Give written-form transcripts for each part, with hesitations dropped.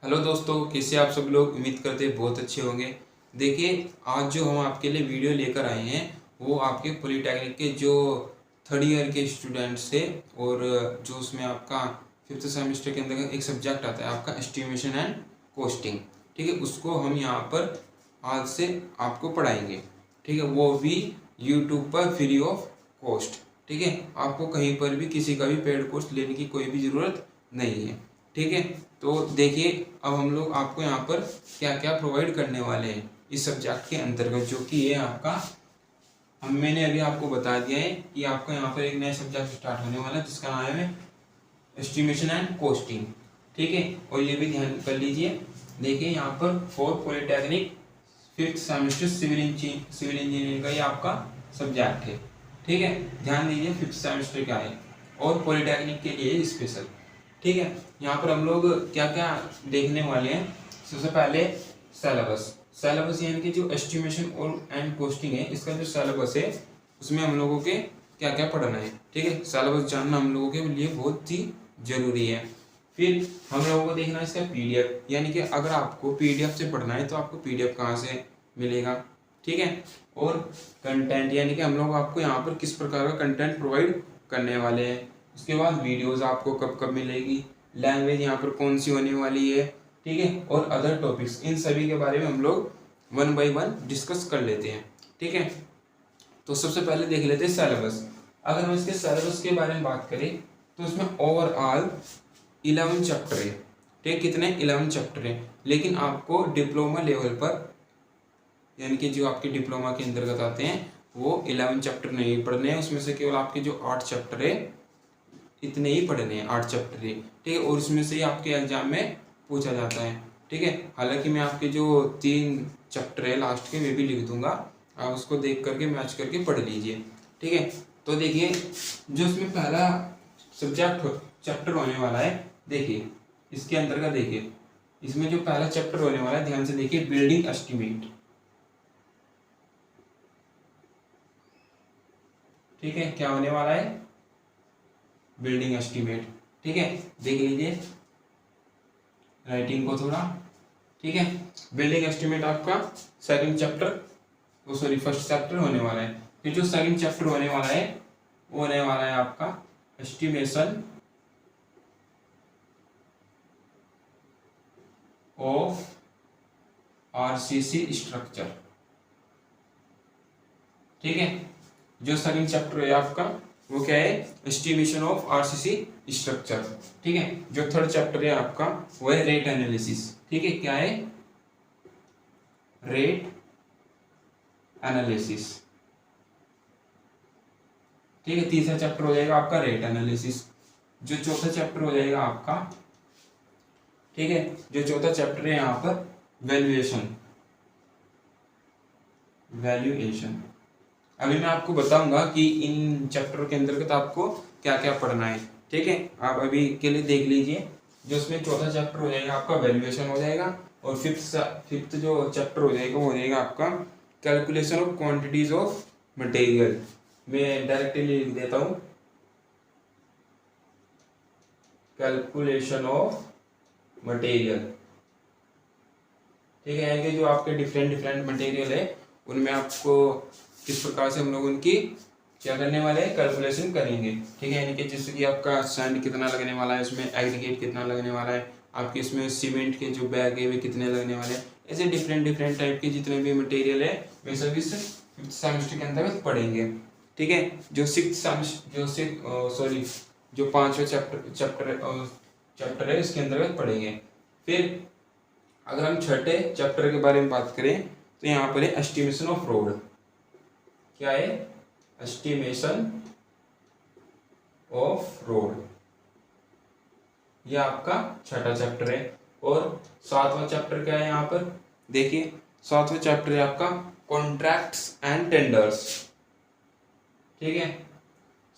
Hello दोस्तों, कैसे आप सब लोग। उम्मीद करते हैं बहुत अच्छे होंगे। देखिए, आज जो हम आपके लिए वीडियो लेकर आए हैं वो आपके पॉलीटेक्निक के जो थर्ड ईयर के स्टूडेंट्स थे, और जो उसमें आपका फिफ्थ सेमेस्टर के अंदर एक सब्जेक्ट आता है आपका एस्टिमेशन एंड कॉस्टिंग। ठीक है, उसको हम यहाँ पर आज से आपको पढ़ाएंगे। ठीक है, वो भी यूट्यूब पर फ्री ऑफ कॉस्ट। ठीक है, आपको कहीं पर भी किसी का भी पेड कोर्स लेने की कोई भी ज़रूरत नहीं है। ठीक है, तो देखिए अब हम लोग आपको यहाँ पर क्या क्या प्रोवाइड करने वाले हैं इस सब्जेक्ट के अंतर्गत, जो कि ये आपका मैंने अभी आपको बता दिया है कि आपका यहाँ पर एक नया सब्जेक्ट स्टार्ट होने वाला है जिसका नाम है एस्टिमेशन एंड कॉस्टिंग। ठीक है, और ये भी ध्यान कर लीजिए। देखिए यहाँ पर for polytechnic fifth semester civil engineering का ये आपका सब्जेक्ट है। ठीक है, ध्यान दीजिए फिफ्थ सेमेस्टर का है और पॉलीटेक्निक के लिए स्पेशल। ठीक है, यहाँ पर हम लोग क्या क्या देखने वाले हैं। सबसे पहले सिलेबस। सिलेबस यानी कि जो एस्टिमेशन और एंड कॉस्टिंग है, इसका जो सिलेबस है उसमें हम लोगों के क्या क्या पढ़ना है। ठीक है, सिलेबस जानना हम लोगों के लिए बहुत ही जरूरी है। फिर हम लोगों को देखना है इसका पीडीएफ, यानी कि अगर आपको पीडीएफ से पढ़ना है तो आपको पीडीएफ कहाँ से मिलेगा। ठीक है, और कंटेंट, यानी कि हम लोग आपको यहाँ पर किस प्रकार का कंटेंट प्रोवाइड करने वाले हैं। उसके बाद वीडियोस आपको कब कब मिलेगी, लैंग्वेज यहाँ पर कौन सी होने वाली है। ठीक है, और अदर टॉपिक्स, इन सभी के बारे में हम लोग वन बाय वन डिस्कस कर लेते हैं। ठीक है, तो सबसे पहले देख लेते हैं सिलेबस। अगर हम इसके सिलेबस के बारे में बात करें तो इसमें ओवरऑल 11 चैप्टर है। ठीक, कितने 11 चैप्टर है, लेकिन आपको डिप्लोमा लेवल पर, यानी कि जो आपके डिप्लोमा के अंतर्गत आते हैं, वो 11 चैप्टर नहीं पढ़ने हैं। उसमें से केवल आपके जो 8 चैप्टर है इतने ही पढ़ने हैं, 8 चैप्टर ही। ठीक है, और इसमें से ही आपके एग्जाम में पूछा जाता है। ठीक है, हालांकि मैं आपके जो 3 चैप्टर है लास्ट के वे भी लिख दूंगा, आप उसको देख करके मैच करके पढ़ लीजिए। ठीक है, तो देखिए जो इसमें पहला सब्जेक्ट चैप्टर होने वाला है, देखिए इसके अंतर्गत देखिए इसमें जो पहला चैप्टर होने वाला है, ध्यान से देखिए, बिल्डिंग एस्टिमेट। ठीक है, क्या होने वाला है, बिल्डिंग एस्टिमेट। ठीक है, देख लीजिए राइटिंग को थोड़ा। ठीक है, बिल्डिंग एस्टिमेट आपका सेकंड चैप्टर, वो सॉरी फर्स्ट चैप्टर होने वाला है। फिर जो सेकंड चैप्टर होने वाला है वो होने वाला है आपका एस्टिमेशन ऑफ आरसीसी स्ट्रक्चर। ठीक है, जो सेकंड चैप्टर है आपका वो क्या है, एस्टिमेशन ऑफ आरसीसी स्ट्रक्चर। ठीक है, जो थर्ड चैप्टर है आपका वो है रेट एनालिसिस। ठीक है, क्या है, रेट एनालिसिस। ठीक है, तीसरा चैप्टर हो जाएगा आपका रेट एनालिसिस। जो चौथा चैप्टर हो जाएगा आपका, ठीक है, जो चौथा चैप्टर है यहाँ पर वैल्यूएशन। वैल्यूएशन अभी मैं आपको बताऊंगा कि इन चैप्टर के अंतर्गत आपको क्या क्या पढ़ना है। ठीक है, आप अभी के लिए देख लीजिए। जो इसमें चौथा चैप्टर हो जाएगा आपका वैल्यूएशन हो जाएगा, और फिफ्थ जो चैप्टर हो जाएगा वो हो जाएगा आपका calculation of quantities of material. मैं डायरेक्टली लिख देता हूँ, कैलकुलेशन ऑफ मटेरियल। ठीक है, यानी कि जो आपके डिफरेंट डिफरेंट मटेरियल है उनमें आपको किस प्रकार से हम लोग उनकी क्या करने वाले हैं, कैलकुलेशन करेंगे। ठीक है, यानी कि जैसे कि आपका सैंड कितना लगने वाला है, इसमें एग्रीगेट कितना लगने वाला है, आपके इसमें सीमेंट के जो बैग है वे कितने लगने वाले हैं। ऐसे डिफरेंट डिफरेंट टाइप के जितने भी मटेरियल है वे सभी फिफ्थ सेमेस्टर के अंतर्गत पढ़ेंगे। ठीक है, जो सिक्स सॉरी जो पांचवा चैप्टर है इसके अंतर्गत पढ़ेंगे। फिर अगर हम छठे चैप्टर के बारे में बात करें तो यहाँ पर है एस्टिमेशन ऑफ रोड। क्या है, एस्टिमेशन ऑफ रोड, ये आपका छठा चैप्टर है। और सातवां चैप्टर क्या है यहाँ पर, देखिए सातवां चैप्टर है आपका कॉन्ट्रैक्ट्स एंड टेंडर्स। ठीक है,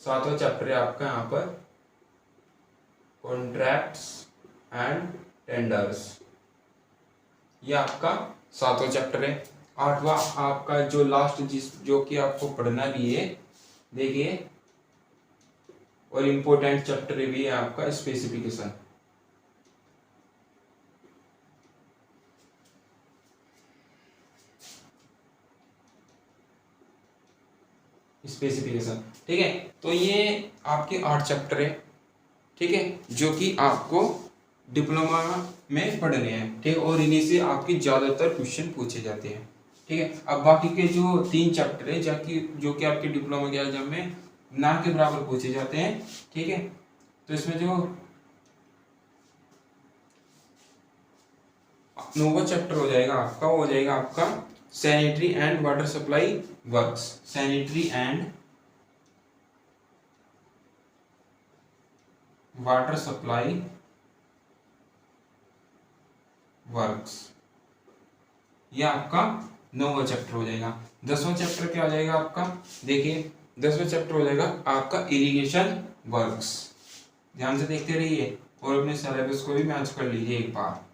सातवां चैप्टर है आपका यहाँ पर कॉन्ट्रैक्ट्स एंड टेंडर्स, ये आपका सातवां चैप्टर है। आठवां आपका जो लास्ट जो कि आपको पढ़ना भी है, देखिए, और इम्पोर्टेंट चैप्टर भी है आपका स्पेसिफिकेशन। स्पेसिफिकेशन। ठीक है, तो ये आपके 8 चैप्टर है, ठीक है, जो कि आपको डिप्लोमा में पढ़ने हैं, ठीक है, और इन्हीं से आपके ज़्यादातर क्वेश्चन पूछे जाते हैं। ठीक है, अब बाकी के जो 3 चैप्टर है जो कि आपके डिप्लोमा के एग्जाम में ना के बराबर पूछे जाते हैं। ठीक है, तो इसमें जो 9वां चैप्टर हो जाएगा आपका, वो हो जाएगा आपका sanitary and water supply works. Sanitary and water supply works, ये आपका 9वां चैप्टर हो जाएगा। 10वां चैप्टर क्या हो जाएगा आपका, देखिए 10वां चैप्टर हो जाएगा आपका इरिगेशन वर्क्स। ध्यान से देखते रहिए और अपने सिलेबस को भी मैच कर लीजिए एक बार।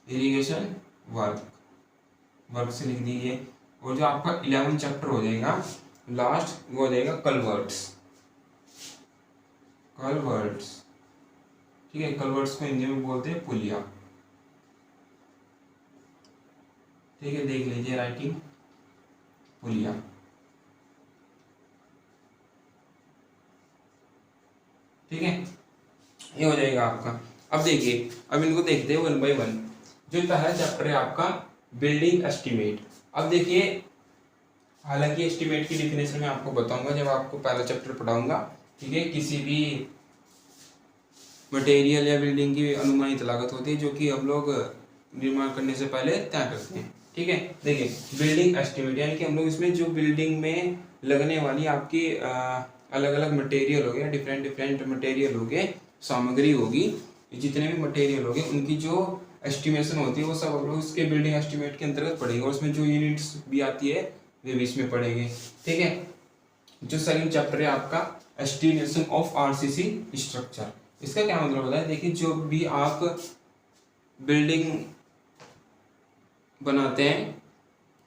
इरिगेशन वर्क से लिख दीजिए। और जो आपका 11वां चैप्टर हो जाएगा लास्ट, वो हो जाएगा कलवर्ट्स। ठीक है, कलवर्ट्स को हिंदी में बोलते हैं पुलिया। ठीक है, देख लीजिए राइटिंग, पुलिया। ठीक है, ये हो जाएगा आपका। अब देखिए, अब इनको देखते हैं 1 बाय 1। जो पहला चैप्टर है आपका बिल्डिंग एस्टिमेट। अब देखिए, हालांकि एस्टिमेट की डिफिनेशन मैं आपको बताऊंगा जब आपको पहला चैप्टर पढ़ाऊंगा। ठीक है, किसी भी मटेरियल या बिल्डिंग की अनुमानित लागत होती है जो कि हम लोग निर्माण करने से पहले तय करते हैं। ठीक है, देखिए बिल्डिंग एस्टिमेट यानी कि हम लोग इसमें जो बिल्डिंग में लगने वाली आपकी अलग अलग मटेरियल हो गया, डिफरेंट मटेरियल हो गए, सामग्री होगी, जितने भी मटेरियल हो गए उनकी जो एस्टिमेशन होती है वो सब हम लोग इसके बिल्डिंग एस्टिमेट के अंतर्गत पढ़ेंगे। और उसमें जो यूनिट्स भी आती है वे भी इसमें पढ़ेंगे। ठीक है, जो सेकंड चैप्टर है आपका एस्टिमेशन ऑफ आरसीसी स्ट्रक्चर। इसका क्या मतलब होता है, देखिए जो भी आप बिल्डिंग बनाते हैं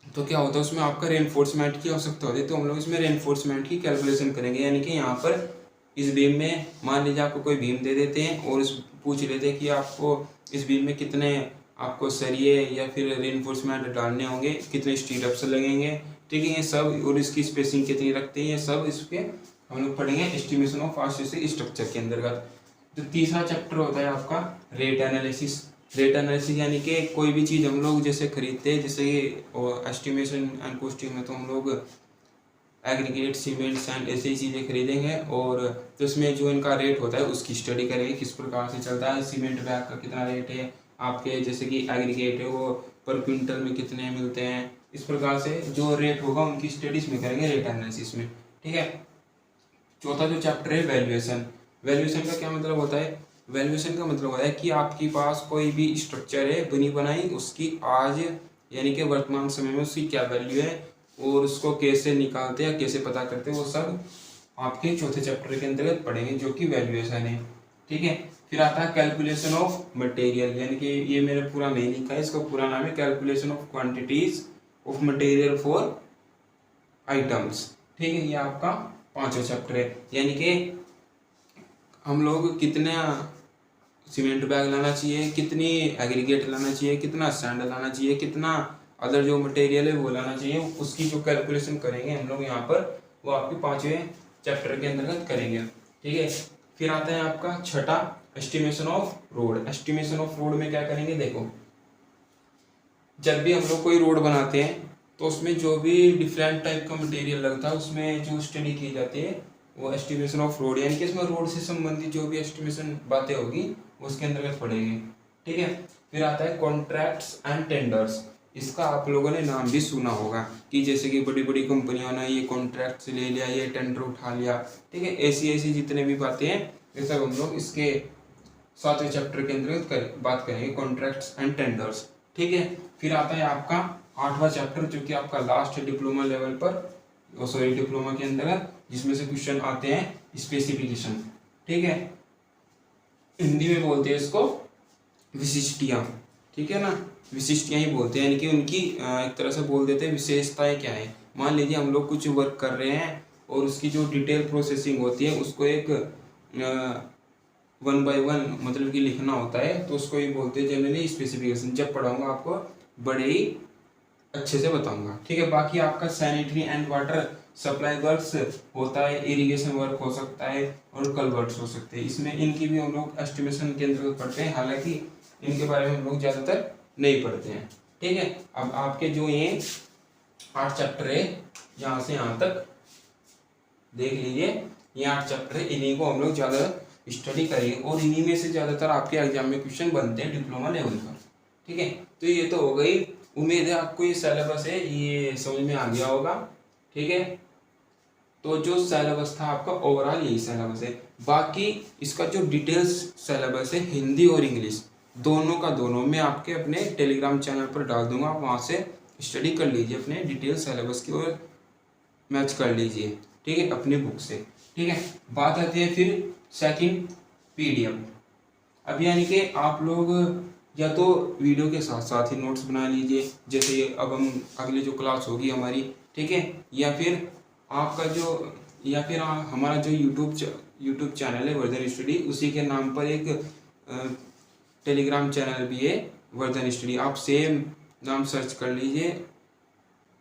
तो क्या होता है उसमें आपका रेनफोर्समेंट की आवश्यकता होती है, तो हम लोग इसमें रेनफोर्समेंट की कैलकुलेशन करेंगे। यानी कि यहाँ पर इस बीम में मान लीजिए आपको कोई बीम दे देते हैं और पूछ लेते हैं कि आपको इस बीम में कितने आपको सरिये या फिर रेनफोर्समेंट डालने होंगे, कितने स्टीरअप्स लगेंगे। ठीक है, ये सब और इसकी स्पेसिंग कितनी रखते हैं, ये सब इसके हम लोग पढ़ेंगे एस्टिमेशन ऑफ आरसीसी स्ट्रक्चर के अंतर्गत। तो तीसरा चैप्टर होता है आपका रेट एनालिसिस। रेट एनालिसिस यानी कि कोई भी चीज़ हम लोग जैसे खरीदते हैं, जैसे एस्टिमेशन एंड कॉस्टिंग में तो हम लोग एग्रीगेट, सीमेंट, सैंड ऐसी चीज़ें खरीदेंगे और तो इसमें जो इनका रेट होता है उसकी स्टडी करेंगे, किस प्रकार से चलता है, सीमेंट बैग का कितना रेट है आपके, जैसे कि एग्रीगेट है वो पर क्विंटल में कितने मिलते हैं, इस प्रकार से जो रेट होगा उनकी स्टडीज में करेंगे रेट एनालिसिस में। ठीक है, चौथा जो चैप्टर है वैल्यूएशन। वैल्यूएशन का क्या मतलब होता है, वैल्यूएशन का मतलब होता है कि आपके पास कोई भी स्ट्रक्चर है बनी बनाई, उसकी आज यानी कि वर्तमान समय में उसकी क्या वैल्यू है और उसको कैसे निकालते हैं, कैसे पता करते हैं, वो सब आपके चौथे चैप्टर के अंतर्गत पढ़ेंगे जो कि वैल्यूएशन है। ठीक है, फिर आता है कैलकुलेशन ऑफ मटेरियल, यानी कि ये मेरा पूरा नहीं लिखा है, इसका पूरा नाम है calculation of quantities of material for items. ठीक है, ये आपका 5वां चैप्टर है। यानी कि हम लोग कितना सीमेंट बैग लाना चाहिए, कितनी एग्रीगेट लाना चाहिए, कितना सैंड लाना चाहिए, कितना अदर जो मटेरियल है वो लाना चाहिए, उसकी जो कैलकुलेशन करेंगे हम लोग यहाँ पर, वो आपके 5वें चैप्टर के अंतर्गत करेंगे। ठीक है, फिर आता है आपका छठा estimation of road. Estimation of road में क्या करेंगे, देखो जब भी हम लोग कोई रोड बनाते हैं तो उसमें जो भी डिफरेंट टाइप का मटेरियल लगता है उसमें जो स्टडी की जाती है वो एस्टिमेशन ऑफ रोड, यानी कि इसमें रोड से संबंधित जो भी एस्टिमेशन बातें होगी उसके अंतर्गत पढ़ेंगे। ठीक है, फिर आता है कॉन्ट्रैक्ट्स एंड टेंडर्स। इसका आप लोगों ने नाम भी सुना होगा कि जैसे कि बड़ी बड़ी कंपनियों ने ये कॉन्ट्रैक्ट ले लिया, ये टेंडर उठा लिया। ठीक है, ऐसी ऐसी जितने भी बातें हैं ये सब हम लोग इसके 7वें चैप्टर के अंतर्गत बात करेंगे, कॉन्ट्रैक्ट्स एंड टेंडर्स। ठीक है, फिर आता है आपका 8वां चैप्टर जो कि आपका लास्ट है डिप्लोमा लेवल पर, सॉरी डिप्लोमा के अंतर्गत, जिसमें से क्वेश्चन आते हैं स्पेसिफिकेशन। ठीक है, हिंदी में बोलते हैं इसको विशिष्टियाँ। ठीक है ना, विशिष्टियाँ ही बोलते हैं, यानी कि उनकी एक तरह से बोल देते हैं विशेषताएं क्या है। मान लीजिए हम लोग कुछ वर्क कर रहे हैं और उसकी जो डिटेल प्रोसेसिंग होती है उसको एक 1 बाय 1 मतलब कि लिखना होता है, तो उसको ही बोलते हैं जनरली स्पेसिफिकेशन। जब पढ़ाऊंगा आपको बड़े ही अच्छे से बताऊंगा। ठीक है, बाकी आपका sanitary and water supply works होता है, इरिगेशन वर्क हो सकता है और कलवर्ट्स हो सकते हैं। इसमें इनकी भी हम लोग एस्टिमेशन के अंतर्गत पढ़ते हैं, हालांकि इनके बारे में हम लोग ज़्यादातर नहीं पढ़ते हैं। ठीक है, अब आपके जो ये 8 चैप्टर है यहाँ से यहाँ तक देख लीजिए, ये 8 चैप्टर है, इन्हीं को हम लोग ज़्यादा स्टडी करेंगे और इन्हीं में से ज़्यादातर आपके एग्जाम में क्वेश्चन बनते हैं डिप्लोमा लेवल पर। ठीक है, तो ये तो हो गई। उम्मीद है आपको ये सिलेबस है ये समझ में आ गया होगा। ठीक है, तो जो सिलेबस था आपका ओवरऑल यही सिलेबस है। बाकी इसका जो डिटेल्स सिलेबस है हिंदी और इंग्लिश दोनों का दोनों मैं आपके अपने टेलीग्राम चैनल पर डाल दूंगा, वहाँ से स्टडी कर लीजिए अपने डिटेल सिलेबस की और मैच कर लीजिए। ठीक है, अपनी बुक से। ठीक है, बात आती है फिर सेकंड PDF। अब यानी कि आप लोग या तो वीडियो के साथ साथ ही नोट्स बना लीजिए, जैसे अब हम अगली जो क्लास होगी हमारी, ठीक है, या फिर आपका जो हमारा जो यूट्यूब चैनल है वर्धन स्टडी, उसी के नाम पर एक टेलीग्राम चैनल भी है वर्धन स्टडी। आप सेम नाम सर्च कर लीजिए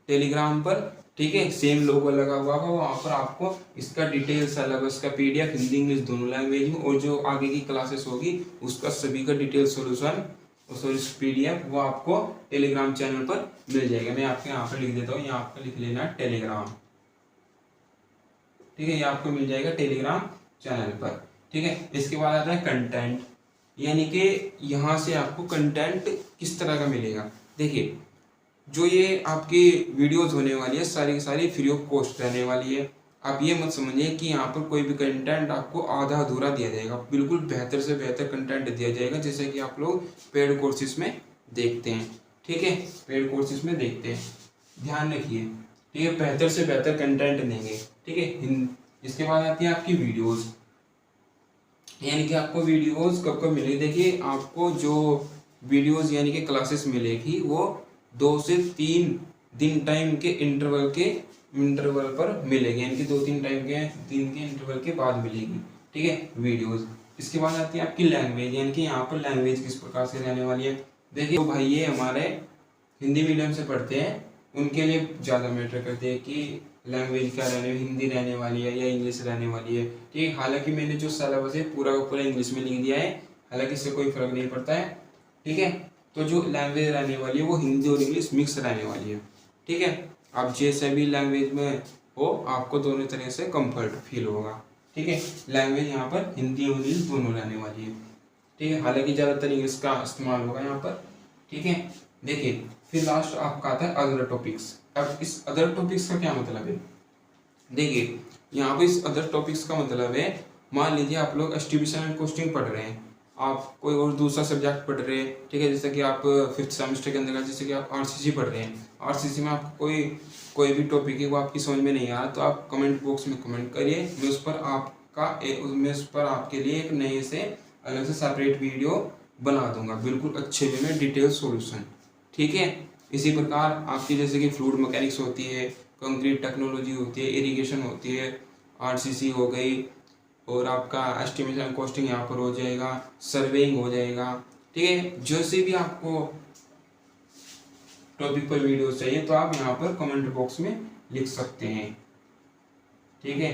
टेलीग्राम पर। ठीक है, सेम लोगो लगा हुआ होगा, वहाँ पर आपको इसका डिटेल सिलेबस का PDF हिंदी इंग्लिश दोनों लैंग्वेज में और जो आगे की क्लासेस होगी उसका सभी का डिटेल सोल्यूशन और PDF वो आपको टेलीग्राम चैनल पर मिल जाएगा। मैं आपके यहाँ पर लिख देता हूँ, यहाँ आपको लिख लेना टेलीग्राम। ठीक है, ये आपको मिल जाएगा टेलीग्राम चैनल पर। ठीक है, इसके बाद आता है कंटेंट, यानी कि यहाँ से आपको कंटेंट किस तरह का मिलेगा। देखिए, जो ये आपकी वीडियोस होने वाली है सारी की सारी फ्री ऑफ कॉस्ट रहने वाली है। आप ये मत समझिए कि यहाँ पर कोई भी कंटेंट आपको आधा अधूरा दिया जाएगा, बिल्कुल बेहतर से बेहतर कंटेंट दिया जाएगा, जैसे कि आप लोग पेड कोर्सेज में देखते हैं। ठीक है, पेड कोर्सेज में देखते हैं, ध्यान रखिए। ठीक है, बेहतर से बेहतर कंटेंट देंगे। ठीक है, इसके बाद आती है आपकी वीडियोस, यानी कि आपको वीडियोस कब कब मिलेगी। देखिए, आपको जो वीडियोस यानी कि क्लासेस मिलेगी वो 2 से 3 दिन टाइम के इंटरवल पर मिलेगी, यानी कि 2-3 दिन के इंटरवल के बाद मिलेगी। ठीक है, वीडियोस। इसके बाद आती है आपकी लैंग्वेज, यानी कि यहाँ पर लैंग्वेज किस प्रकार से रहने वाली है। देखिए, तो भाई ये हमारे हिंदी मीडियम से पढ़ते हैं, उनके लिए ज़्यादा मैटर करते हैं कि लैंग्वेज क्या हिंदी रहने वाली है या इंग्लिश रहने वाली है। ठीक है, हालांकि मैंने जो सिलेबस है पूरा का पूरा इंग्लिश में लिख दिया है, हालांकि इससे कोई फर्क नहीं पड़ता है। ठीक है, तो जो लैंग्वेज रहने वाली है वो हिंदी और इंग्लिश मिक्स रहने वाली है। ठीक है, आप जैसे भी लैंग्वेज में हो आपको दोनों तरह से कंफर्ट फील होगा। ठीक है, लैंग्वेज यहाँ पर हिंदी और इंग्लिश दोनों रहने वाली है। ठीक है, हालांकि ज़्यादातर इंग्लिश का इस्तेमाल होगा यहाँ पर। ठीक है, देखिए, फिर लास्ट आपका आता है अदर टॉपिक्स। अब इस अदर टॉपिक्स का क्या मतलब है। देखिए, यहाँ पर इस अदर टॉपिक्स का मतलब है, मान लीजिए आप लोग एस्टिमेशन एंड कॉस्टिंग पढ़ रहे हैं, आप कोई और दूसरा सब्जेक्ट पढ़ रहे हैं। ठीक है, जैसे कि आप 5th सेमेस्टर के अंदर जैसे कि आप RCC पढ़ रहे हैं, RCC में आपको कोई भी टॉपिक है वो आपकी समझ में नहीं आ रहा, तो आप कमेंट बॉक्स में कमेंट करिए, मैं उस पर आपके लिए एक नए से अलग से सेपरेट वीडियो बना दूंगा, बिल्कुल अच्छे वे में डिटेल सॉल्यूशन। ठीक है, इसी प्रकार आपकी जैसे कि फ्लूइड मैकेनिक्स होती है, कंक्रीट टेक्नोलॉजी होती है, इरिगेशन होती है, RCC हो गई, और आपका एस्टिमेशन कॉस्टिंग यहाँ पर हो जाएगा, सर्वेइंग हो जाएगा। ठीक है, जैसे भी आपको टॉपिक पर वीडियो चाहिए तो आप यहाँ पर कमेंट बॉक्स में लिख सकते हैं। ठीक है,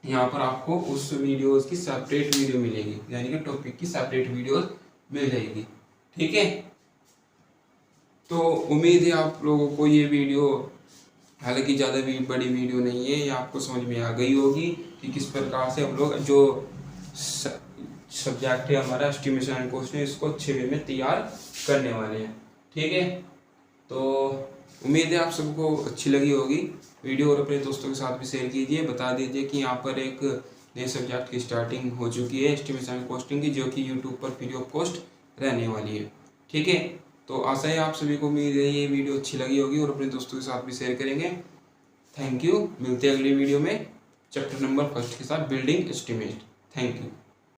यहाँ पर आपको उस वीडियोस की सेपरेट वीडियो मिलेगी, यानी कि टॉपिक की सेपरेट वीडियो मिल जाएगी। ठीक है, तो उम्मीद है आप लोगों को ये वीडियो, हालांकि ज़्यादा भी बड़ी वीडियो नहीं है, ये आपको समझ में आ गई होगी कि किस प्रकार से हम लोग जो सब्जेक्ट है हमारा एस्टिमेशन एंड कॉस्टिंग, इसको अच्छे वे में तैयार करने वाले हैं। ठीक है, तो उम्मीद है आप सबको अच्छी लगी होगी वीडियो, और अपने दोस्तों के साथ भी शेयर कीजिए। बता दीजिए कि यहाँ पर एक नए सब्जेक्ट की स्टार्टिंग हो चुकी है एस्टिमेशन एंड कॉस्टिंग की, जो कि यूट्यूब पर फ्री ऑफ कॉस्ट रहने वाली है। ठीक है, तो आशा है आप सभी को, उम्मीद है ये वीडियो अच्छी लगी होगी और अपने दोस्तों के साथ भी शेयर करेंगे। थैंक यू, मिलते हैं अगली वीडियो में चैप्टर नंबर 1 के साथ, बिल्डिंग एस्टिमेट। Thank you.